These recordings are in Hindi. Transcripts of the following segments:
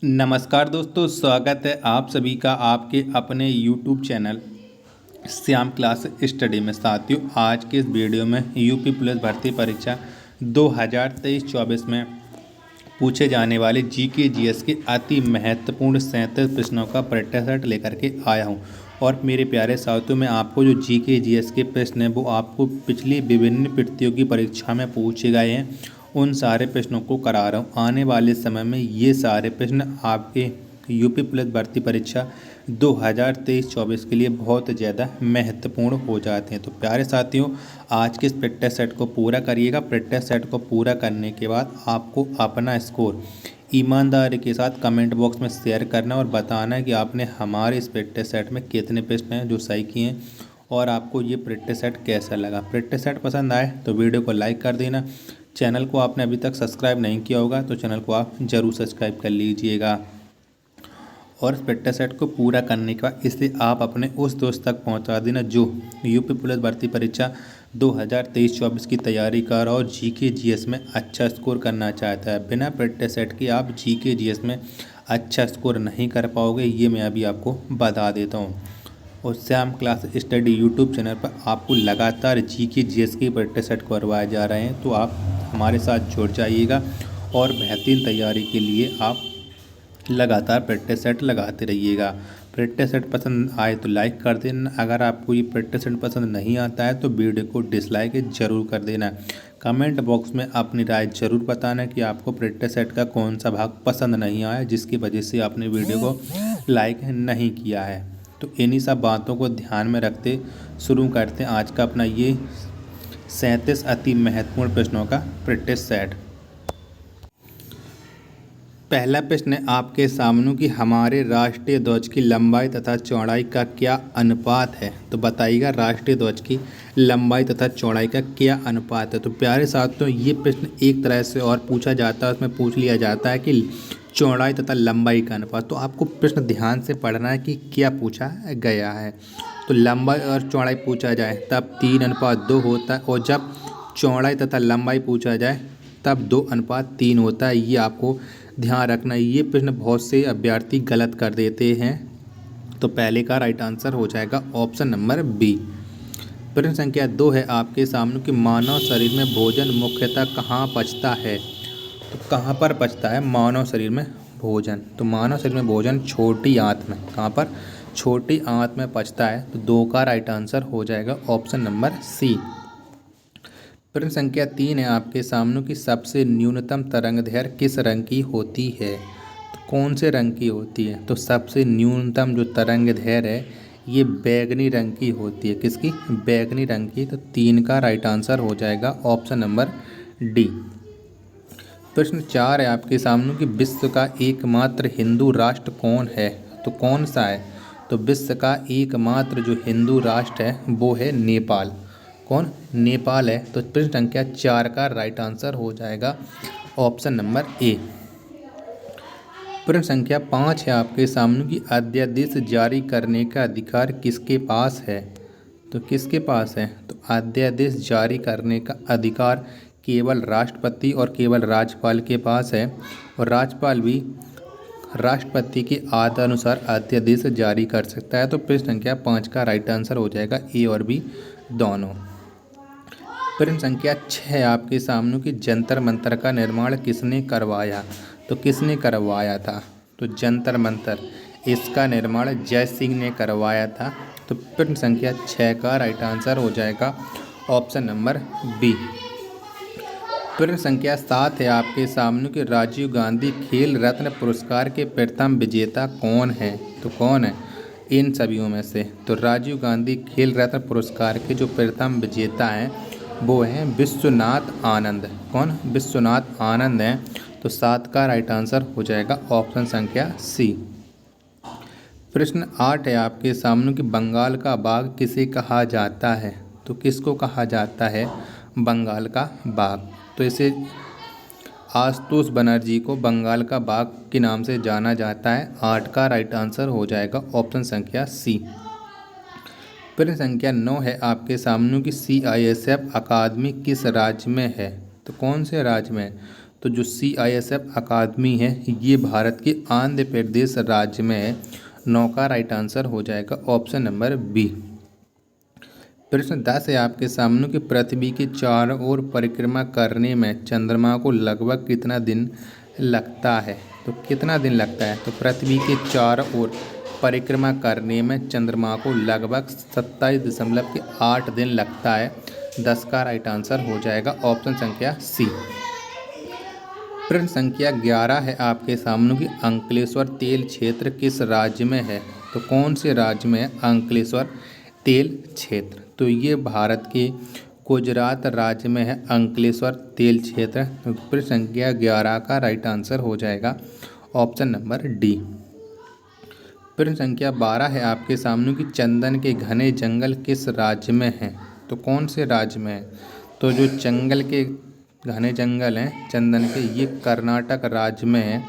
नमस्कार दोस्तों, स्वागत है आप सभी का आपके अपने YouTube channel Shyam class study में। साथियों, आज के इस वीडियो में यूपी पुलिस भर्ती परीक्षा 2023-24 में पूछे जाने वाले जीके जीएस के अति महत्वपूर्ण 37 प्रश्नों का प्रैक्टिस सेट लेकर के आया हूं। और मेरे प्यारे साथियों, में आपको जो जीके जीएस के प्रश्न हैं वो आपको पिछली विभिन्न प्रतियोगी परीक्षा में पूछे गए हैं, उन सारे प्रश्नों को करा रहा हूँ। आने वाले समय में ये सारे प्रश्न आपके यूपी पुलिस भर्ती परीक्षा 2023-24 के लिए बहुत ज़्यादा महत्वपूर्ण हो जाते हैं। तो प्यारे साथियों, आज के इस प्रैक्टिस सेट को पूरा करिएगा। प्रैक्टिस सेट को पूरा करने के बाद आपको अपना स्कोर ईमानदारी के साथ कमेंट बॉक्स में शेयर करना और बताना है कि आपने हमारे इस प्रैक्टिस सेट में कितने प्रश्न हैं जो सही किए हैं और आपको ये प्रैक्टिस सेट कैसा लगा। प्रैक्टिस सेट पसंद आए तो वीडियो को लाइक कर देना। चैनल को आपने अभी तक सब्सक्राइब नहीं किया होगा तो चैनल को आप ज़रूर सब्सक्राइब कर लीजिएगा। और इस प्रैक्टिस सेट को पूरा करने के बाद इसे आप अपने उस दोस्त तक पहुंचा देना जो यूपी पुलिस भर्ती परीक्षा 2023-24 की तैयारी कर रहा और जीके जीएस में अच्छा स्कोर करना चाहता है। बिना प्रैक्टिस सेट के आप जीके जीएस में अच्छा स्कोर नहीं कर पाओगे, ये मैं अभी आपको बता देता हूँ। और Shyam class study YouTube channel पर आपको लगातार जीके जीएस की प्रैक्टिस सेट करवाए जा रहे हैं, तो आप हमारे साथ जुड़ जाइएगा और बेहतरीन तैयारी के लिए आप लगातार प्रैक्टिस सेट लगाते रहिएगा। प्रैक्टिस सेट पसंद आए तो लाइक कर देना। अगर आपको ये प्रैक्टिस सेट पसंद नहीं आता है तो वीडियो को डिसलाइक ज़रूर कर देना। कमेंट बॉक्स में अपनी राय ज़रूर बताना कि आपको प्रैक्टिस सेट का कौन सा भाग पसंद नहीं आया जिसकी वजह से आपने वीडियो को लाइक नहीं किया है। तो इन्हीं सब बातों को ध्यान में रखते शुरू करते हैं आज का अपना ये 37 अति महत्वपूर्ण प्रश्नों का प्रैक्टिस सेट। पहला प्रश्न है आपके सामने कि हमारे राष्ट्रीय ध्वज की लंबाई तथा चौड़ाई का क्या अनुपात है। तो बताइएगा राष्ट्रीय ध्वज की लंबाई तथा चौड़ाई का क्या अनुपात है। तो प्यारे साथियों, ये प्रश्न एक तरह से और पूछा जाता है, उसमें पूछ लिया जाता है कि चौड़ाई तथा लंबाई का अनुपात। तो आपको प्रश्न ध्यान से पढ़ना है कि क्या पूछा गया है। तो लंबाई और चौड़ाई पूछा जाए तब 3:2 होता है, और जब चौड़ाई तथा लंबाई पूछा जाए तब 2:3 होता है। ये आपको ध्यान रखना। ये प्रश्न बहुत से अभ्यर्थी गलत कर देते हैं, तो पहले का राइट आंसर हो जाएगा ऑप्शन नंबर बी। प्रश्न संख्या 2 है आपके सामने कि मानव शरीर में भोजन मुख्यतः कहाँ पचता है। तो कहाँ पर पचता है मानव शरीर में भोजन। तो मानव शरीर में भोजन छोटी आंत में, कहाँ पर, छोटी आंत में पचता है। तो 2 का राइट आंसर हो जाएगा ऑप्शन नंबर सी। प्रश्न संख्या 3 है आपके सामने कि सबसे न्यूनतम तरंगदैर्घ्य किस रंग की होती है। तो कौन से रंग की होती है। तो सबसे न्यूनतम जो तरंगदैर्घ्य है ये बैगनी रंग की होती है। किसकी, बैगनी रंग की। तो 3 का राइट आंसर हो जाएगा ऑप्शन नंबर डी। प्रश्न 4 है आपके सामने कि विश्व का एकमात्र हिंदू राष्ट्र कौन है। तो कौन सा है। तो विश्व का एकमात्र जो हिंदू राष्ट्र है वो है नेपाल। कौन, नेपाल है। तो प्रश्न संख्या 4 का राइट आंसर हो जाएगा ऑप्शन नंबर ए। प्रश्न संख्या 5 है आपके सामने कि अध्यादेश जारी करने का अधिकार किसके पास है। तो किसके पास है। तो अध्यादेश जारी करने का अधिकार केवल राष्ट्रपति और केवल राज्यपाल के पास है, और राज्यपाल भी राष्ट्रपति के आदेशानुसार अध्यादेश जारी कर सकता है। तो प्रश्न संख्या 5 का राइट आंसर हो जाएगा ए और बी दोनों। प्रश्न संख्या 6 आपके सामने कि जंतर मंतर का निर्माण किसने करवाया। तो किसने करवाया था। तो जंतर मंतर इसका निर्माण जय सिंह ने करवाया था। तो प्रश्न संख्या 6 का राइट आंसर हो जाएगा ऑप्शन नंबर बी। प्रश्न संख्या 7 है आपके सामने कि राजीव गांधी खेल रत्न पुरस्कार के प्रथम विजेता कौन है। तो कौन है इन सभीयों में से। तो राजीव गांधी खेल रत्न पुरस्कार के जो प्रथम विजेता हैं वो हैं विश्वनाथ आनंद। कौन, विश्वनाथ आनंद हैं। तो 7 का राइट आंसर हो जाएगा ऑप्शन संख्या सी। प्रश्न 8 है आपके सामने कि बंगाल का बाघ किसे कहा जाता है। तो किसको कहा जाता है बंगाल का बाघ। तो इसे आशुतोष बनर्जी को बंगाल का बाघ के नाम से जाना जाता है। 8 का राइट आंसर हो जाएगा ऑप्शन संख्या सी। प्रश्न संख्या 9 है आपके सामने कि CISF अकादमी किस राज्य में है। तो कौन से राज्य में। तो जो CISF अकादमी है ये भारत के आंध्र प्रदेश राज्य में है। 9 का राइट आंसर हो जाएगा ऑप्शन नंबर बी। प्रश्न 10 है आपके सामने कि पृथ्वी के चारों ओर परिक्रमा करने में चंद्रमा को लगभग कितना दिन लगता है। तो कितना दिन लगता है, तो पृथ्वी के चारों ओर परिक्रमा करने में चंद्रमा को लगभग 27.8 दिन लगता है। 10 का राइट आंसर हो जाएगा ऑप्शन संख्या सी। प्रश्न संख्या 11 है आपके सामने कि अंकलेश्वर तेल क्षेत्र किस राज्य में है। तो कौन से राज्य में है अंकलेश्वर तेल क्षेत्र, तो ये भारत के गुजरात राज्य में है अंकलेश्वर तेल क्षेत्र। तो प्रश्न संख्या 11 का राइट आंसर हो जाएगा ऑप्शन नंबर डी। प्रश्न संख्या 12 है आपके सामने कि चंदन के घने जंगल किस राज्य में हैं। तो कौन से राज्य में है, तो जो जंगल के घने जंगल हैं चंदन के ये कर्नाटक राज्य में है।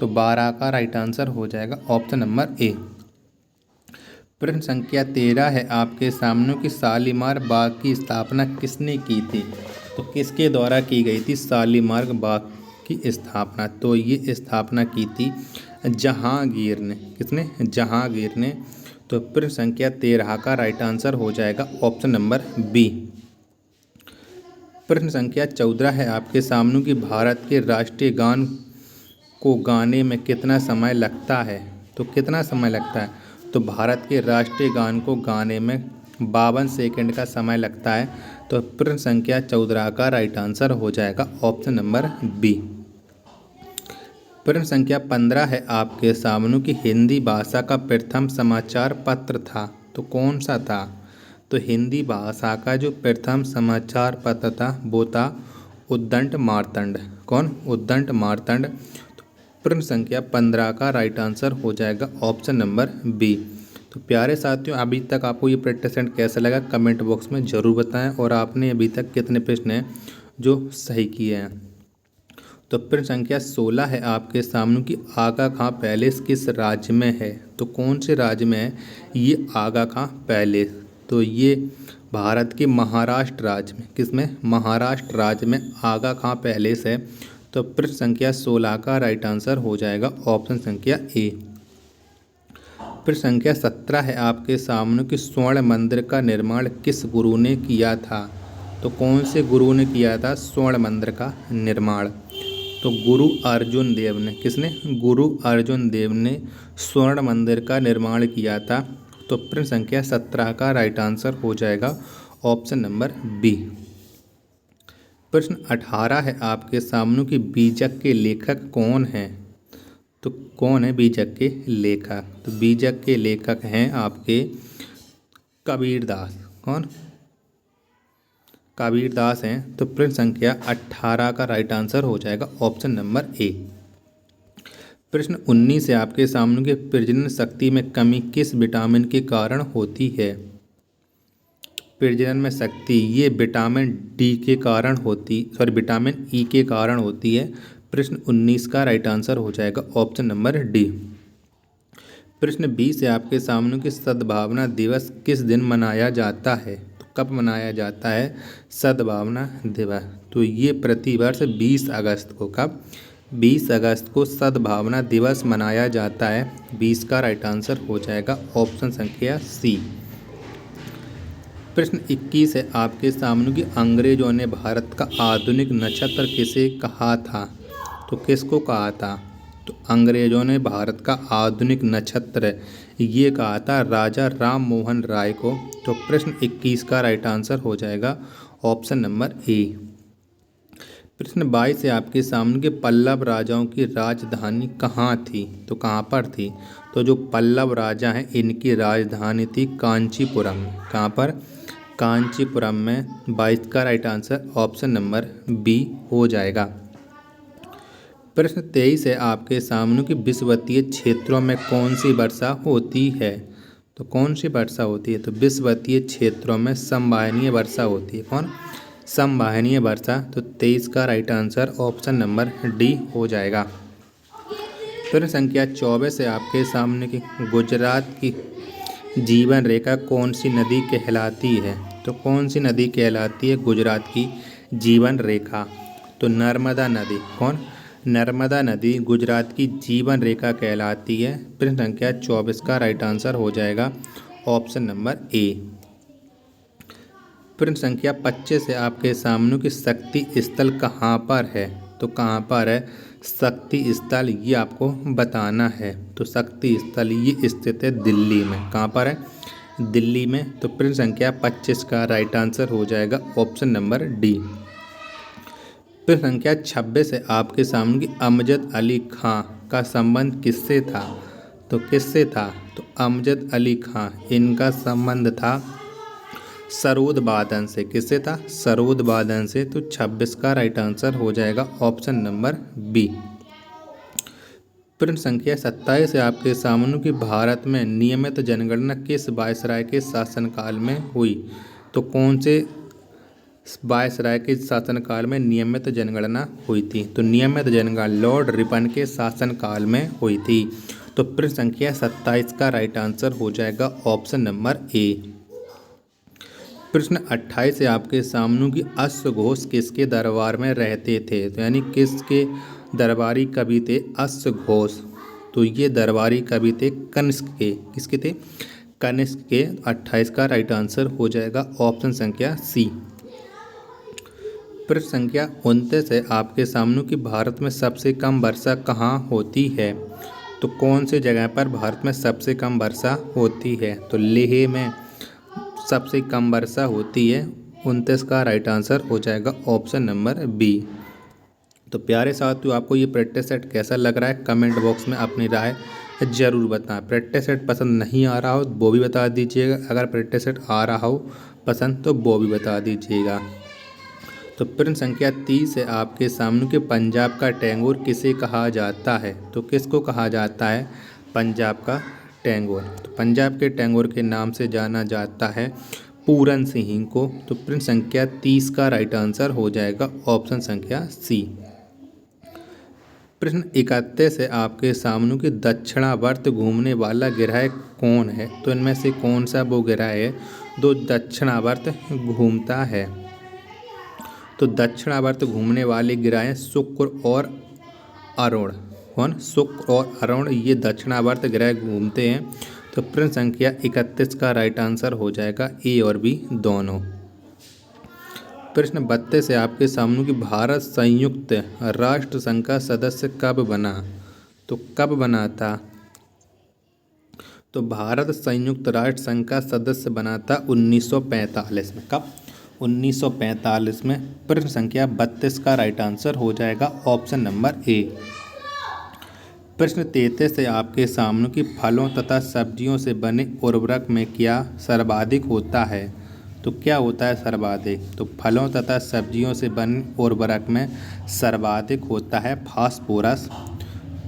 तो 12 का राइट आंसर हो जाएगा ऑप्शन नंबर ए। प्रश्न संख्या 13 है आपके सामने कि शालीमार बाग की स्थापना किसने की थी। तो किसके द्वारा की गई थी शालीमार बाग की स्थापना, तो ये स्थापना की थी जहांगीर ने। किसने, जहांगीर ने। तो प्रश्न संख्या 13 का राइट आंसर हो जाएगा ऑप्शन नंबर बी। प्रश्न संख्या 14 है आपके सामने कि भारत के राष्ट्रीय गान को गाने में कितना समय लगता है। तो कितना समय लगता है, तो भारत के राष्ट्रीय गान को गाने में 52 सेकंड का समय लगता है। तो प्रश्न संख्या 14 का राइट आंसर हो जाएगा ऑप्शन नंबर बी। प्रश्न संख्या 15 है आपके सामने कि हिंदी भाषा का प्रथम समाचार पत्र था। तो कौन सा था, तो हिंदी भाषा का जो प्रथम समाचार पत्र था वो था उद्दंड मार्तंड। कौन, उद्दंड मार्तंड। तो प्रश्न संख्या 15 का राइट आंसर हो जाएगा ऑप्शन नंबर बी। तो प्यारे साथियों, अभी तक आपको ये प्रैक्टिस सेट कैसा लगा कमेंट बॉक्स में ज़रूर बताएं, और आपने अभी तक कितने प्रश्न हैं जो सही किए हैं। तो प्रश्न संख्या 16 है आपके सामने कि आगा खां पैलेस किस राज्य में है। तो कौन से राज्य में है ये आगा खां पैलेस, तो ये भारत के महाराष्ट्र राज्य में। किसमें, महाराष्ट्र राज्य में आगा खां पैलेस है। तो प्रश्न संख्या 16 का राइट आंसर हो जाएगा ऑप्शन संख्या ए। प्रश्न संख्या 17 है आपके सामने कि स्वर्ण मंदिर का निर्माण किस गुरु ने किया था। तो कौन से गुरु ने किया था स्वर्ण मंदिर का निर्माण, तो गुरु अर्जुन देव ने। किसने, गुरु अर्जुन देव ने स्वर्ण मंदिर का निर्माण किया था। तो प्रश्न संख्या 17 का राइट आंसर हो जाएगा ऑप्शन नंबर बी। प्रश्न 18 है आपके सामने कि बीजक के लेखक कौन हैं। तो कौन है बीजक के लेखक, तो बीजक के लेखक हैं आपके कबीरदास। कौन, कबीरदास हैं। तो प्रश्न संख्या 18 का राइट आंसर हो जाएगा ऑप्शन नंबर ए। प्रश्न 19 है आपके सामने कि प्रजनन शक्ति में कमी किस विटामिन के कारण होती है। प्रजनन में शक्ति ये विटामिन डी के कारण विटामिन ई के कारण होती है। प्रश्न 19 का राइट आंसर हो जाएगा ऑप्शन नंबर डी। प्रश्न 20 है आपके सामने कि सद्भावना दिवस किस दिन मनाया जाता है। तो कब मनाया जाता है सद्भावना दिवस, तो ये प्रतिवर्ष 20 अगस्त को। कब, 20 अगस्त को सद्भावना दिवस मनाया जाता है। 20 का राइट आंसर हो जाएगा ऑप्शन संख्या सी। प्रश्न 21 है आपके सामने कि अंग्रेजों ने भारत का आधुनिक नक्षत्र किसे कहा था। तो किसको कहा था, तो अंग्रेजों ने भारत का आधुनिक नक्षत्र ये कहा था राजा राम मोहन राय को। तो प्रश्न 21 का राइट आंसर हो जाएगा ऑप्शन नंबर ए। प्रश्न 22 है आपके सामने के पल्लव राजाओं की राजधानी कहाँ थी। तो कहाँ पर थी, तो जो पल्लव राजा हैं इनकी राजधानी थी कांचीपुरम। कहाँ पर, कांचीपुरम में। 22 का right answer option number B हो जाएगा। प्रश्न 23 है आपके सामने कि विषुवतीय क्षेत्रों में कौन सी वर्षा होती है। तो कौन सी वर्षा होती है, तो विषुवतीय क्षेत्रों में संवहनीय वर्षा होती है। कौन, संवहनीय वर्षा। तो 23 का right answer option number D हो जाएगा। प्रश्न संख्या 24 है आपके सामने की गुजरात की जीवन रेखा कौन सी नदी कहलाती है। तो कौन सी नदी कहलाती है गुजरात की जीवन रेखा, तो नर्मदा नदी, कौन? नर्मदा नदी गुजरात की जीवन रेखा कहलाती है। प्रश्न संख्या 24 का राइट आंसर हो जाएगा ऑप्शन नंबर ए। प्रश्न संख्या 25 है आपके सामने कि शक्ति स्थल कहाँ पर है? तो कहाँ पर है शक्ति स्थल, ये आपको बताना है। तो शक्ति स्थल ये स्थित है दिल्ली में। कहाँ पर है? दिल्ली में। तो प्रश्न संख्या 25 का राइट आंसर हो जाएगा ऑप्शन नंबर डी। प्रश्न संख्या 26 है आपके सामने कि अमजद अली खां का संबंध किससे था? तो किससे था? तो अमजद अली खां, इनका संबंध था सरोद बादन से। किससे था? सरोद बादन से। तो 26 का राइट आंसर हो जाएगा ऑप्शन नंबर बी। प्रश्न संख्या 27 है आपके सामने कि भारत में नियमित जनगणना किस वायसराय के शासनकाल में हुई? तो कौन से वायसराय के शासनकाल में नियमित जनगणना हुई थी? तो नियमित जनगणना लॉर्ड रिपन के शासनकाल में हुई थी। तो प्रश्न संख्या 27 का राइट आंसर हो जाएगा ऑप्शन नंबर ए। प्रश्न 28 है आपके सामने कि अश्वघोष किसके दरबार में रहते थे? तो यानी किसके दरबारी कवि थे अश्वघोष? तो ये दरबारी कवि थे कनिष्क के। किसके थे? कनिष्क के। 28 का राइट आंसर हो जाएगा ऑप्शन संख्या सी। प्रश्न संख्या 29 है आपके सामने कि भारत में सबसे कम वर्षा कहाँ होती है? तो कौन सी जगह पर भारत में सबसे कम वर्षा होती है? तो लेह में सबसे कम वर्षा होती है। 29 का राइट आंसर हो जाएगा ऑप्शन नंबर बी। तो प्यारे साथियों, आपको ये प्रैक्टिस सेट कैसा लग रहा है कमेंट बॉक्स में अपनी राय ज़रूर बताएं। प्रैक्टिस सेट पसंद नहीं आ रहा हो वो भी बता दीजिएगा, अगर प्रैक्टिस सेट आ रहा हो पसंद तो वो भी बता दीजिएगा। तो प्रश्न संख्या 30 है आपके सामने कि पंजाब का टैगोर किसे कहा जाता है? तो किसको कहा जाता है पंजाब का टैगोर? तो पंजाब के टैगोर के नाम से जाना जाता है पूरन सिंह को। तो प्रश्न संख्या 30 का राइट आंसर हो जाएगा ऑप्शन संख्या सी। प्रश्न 31 है आपके सामने कि दक्षिणावर्त घूमने वाला ग्रह कौन है? तो इनमें से कौन सा वो ग्रह है जो दक्षिणावर्त घूमता है? तो दक्षिणावर्त घूमने वाले ग्रह हैं शुक्र और अरुण। कौन? शुक्र और अरुण, ये दक्षिणावर्त ग्रह घूमते हैं। तो प्रश्न संख्या 31 का राइट आंसर हो जाएगा ए और बी दोनों। प्रश्न 32 है आपके सामने कि भारत संयुक्त राष्ट्र संघ का सदस्य कब बना? तो कब बना था? तो भारत संयुक्त राष्ट्र संघ का सदस्य बना था 1945 में। कब? 1945 में। प्रश्न संख्या 32 का राइट आंसर हो जाएगा ऑप्शन नंबर ए। प्रश्न 33 है आपके सामने कि फलों तथा सब्जियों से बने उर्वरक में क्या सर्वाधिक होता है? तो क्या होता है सर्वाधिक? तो फलों तथा सब्जियों से बने उर्वरक में सर्वाधिक होता है फास्फोरस।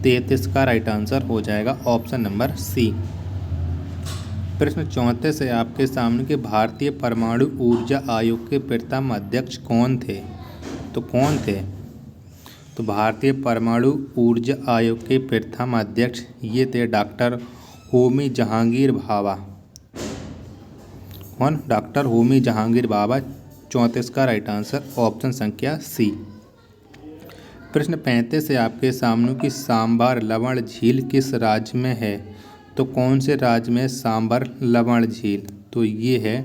33 का राइट आंसर हो जाएगा ऑप्शन नंबर सी। प्रश्न 34 है आपके सामने कि भारतीय परमाणु ऊर्जा आयोग के प्रथम अध्यक्ष कौन थे? तो कौन थे? तो भारतीय परमाणु ऊर्जा आयोग के प्रथम अध्यक्ष ये थे डॉक्टर होमी जहांगीर भाभा। कौन? डॉक्टर होमी जहांगीर भाभा। 34 का राइट आंसर ऑप्शन संख्या सी। प्रश्न 35 है आपके सामने कि सांबर लवण झील किस राज्य में है? तो कौन से राज्य में सांबर लवण झील? तो ये है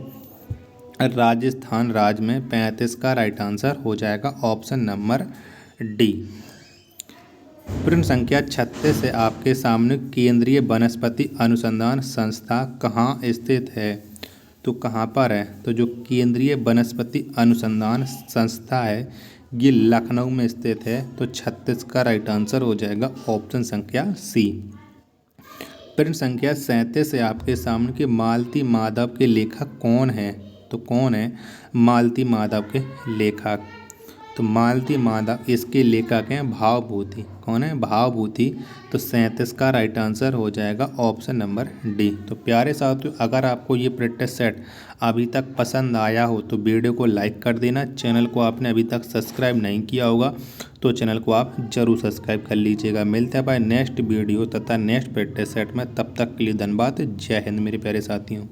राजस्थान राज्य में। 35 का राइट आंसर हो जाएगा ऑप्शन नंबर डी। प्रश्न संख्या 36 है आपके सामने केंद्रीय वनस्पति अनुसंधान संस्था कहाँ स्थित है? तो कहाँ पर है? तो जो केंद्रीय वनस्पति अनुसंधान संस्था है ये लखनऊ में स्थित है। तो 36 का राइट आंसर हो जाएगा ऑप्शन संख्या सी। प्रश्न संख्या 37 है आपके सामने कि मालती माधव के लेखक कौन है? तो कौन है मालती माधव के लेखक? तो मालती माधव इसके लेखक हैं भावभूति। कौन है? भावभूति। तो 37 का राइट आंसर हो जाएगा ऑप्शन नंबर डी। तो प्यारे साथियों, अगर आपको ये प्रैक्टिस सेट अभी तक पसंद आया हो तो वीडियो को लाइक कर देना। चैनल को आपने अभी तक सब्सक्राइब नहीं किया होगा तो चैनल को आप जरूर सब्सक्राइब कर लीजिएगा। मिलते हैं भाई नेक्स्ट वीडियो तथा नेक्स्ट प्रैक्टिस सेट में। तब तक के लिए धन्यवाद। जय हिंद मेरे प्यारे साथियों।